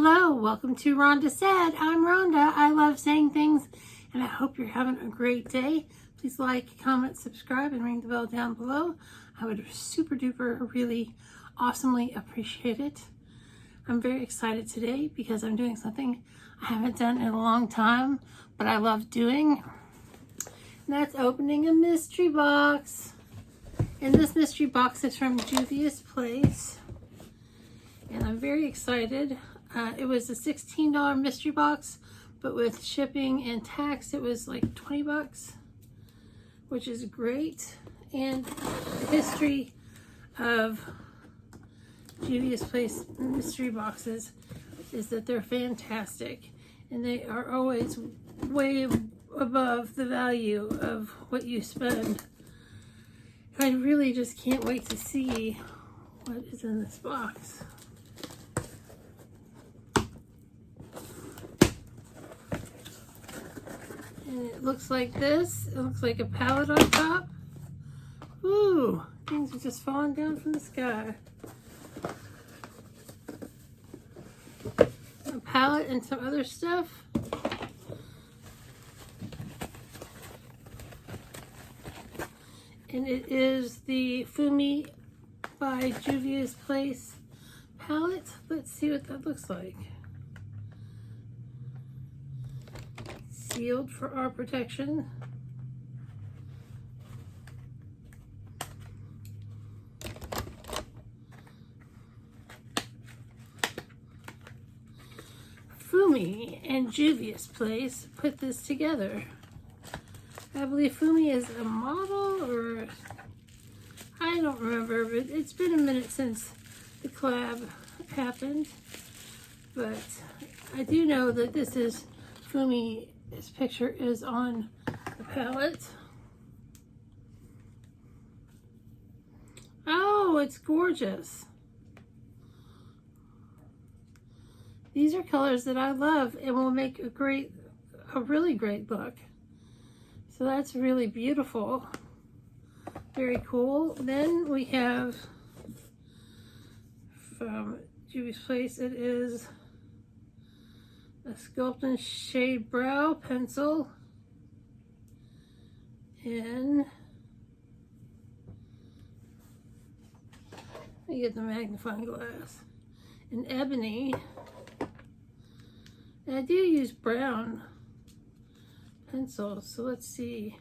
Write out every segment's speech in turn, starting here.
Hello, welcome to Rhonda Said. I'm Rhonda. I love saying things, and I hope you're having a great day. Please like, comment, subscribe, and ring the bell down below. I would super duper really awesomely appreciate it. I'm very excited today because I'm doing something I haven't done in a long time, but I love doing. And that's opening a mystery box. And this mystery box is from Juvia's place. And I'm very excited. It was a $16 mystery box, but with shipping and tax, it was like 20 bucks, which is great. And the history of Juvia's place mystery boxes is that they're fantastic, and they are always way above the value of what you spend. I really just can't wait to see what is in this box. And it looks like this. It looks like a palette on top. Ooh, things are just falling down from the sky. A palette and some other stuff. And it is the Fumi by Juvia's Place palette. Let's see what that looks like. Sealed for our protection. Fumi and Juvia's Place put this together. I believe Fumi is a model, or I don't remember, but it's been a minute since the collab happened. But I do know that this is Fumi. This picture is on the palette. Oh, it's gorgeous. These are colors that I love and will make a really great book. So that's really beautiful. Very cool. Then we have from Juvia's Place, it is a Sculpt and Shade Brow Pencil in, let me get the magnifying glass, in ebony. And I do use brown pencils, so let's see.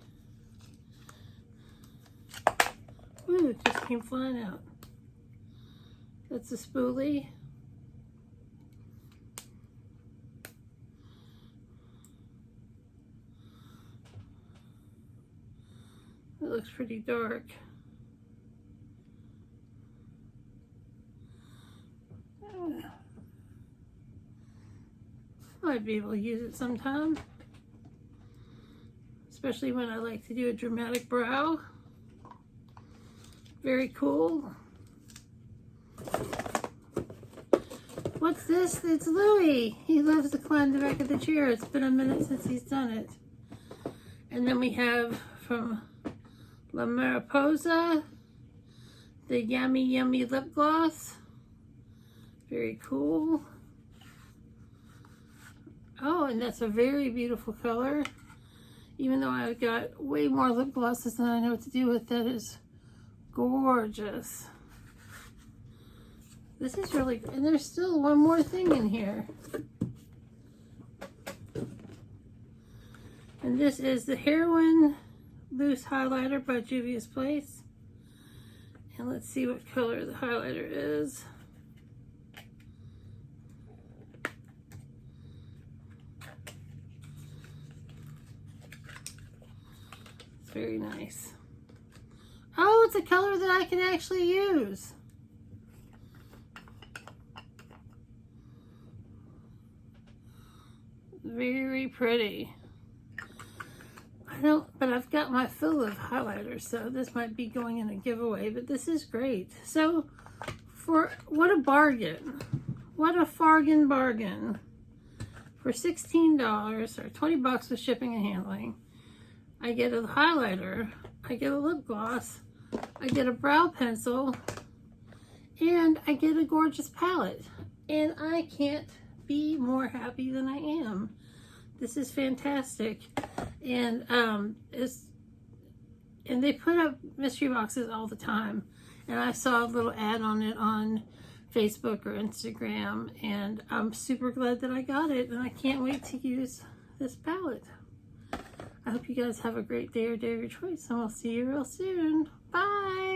Ooh, it just came flying out. That's a spoolie. It looks pretty dark. I'd be able to use it sometime, especially when I like to do a dramatic brow. Very cool. What's this? It's Louis. He loves to climb the back of the chair. It's been a minute since he's done it. And then we have from La Mariposa, the Yummy Yummy Lip Gloss. Very cool. Oh, and that's a very beautiful color. Even though I've got way more lip glosses than I know what to do with, that is gorgeous. This is really good. And there's still one more thing in here. And this is the Heroin Loose Highlighter by Juvia's Place. And let's see what color the highlighter is. It's very nice. Oh, it's a color that I can actually use. Very pretty. But I've got my fill of highlighters, so this might be going in a giveaway, but this is great. So, for what a bargain. What a fargan bargain. For $16 or 20 bucks with shipping and handling, I get a highlighter, I get a lip gloss, I get a brow pencil, and I get a gorgeous palette. And I can't be more happy than I am. This is fantastic. And and they put up mystery boxes all the time. And I saw a little ad on it on Facebook or Instagram, and I'm super glad that I got it, and I can't wait to use this palette. I hope you guys have a great day or day of your choice, and we'll see you real soon. Bye!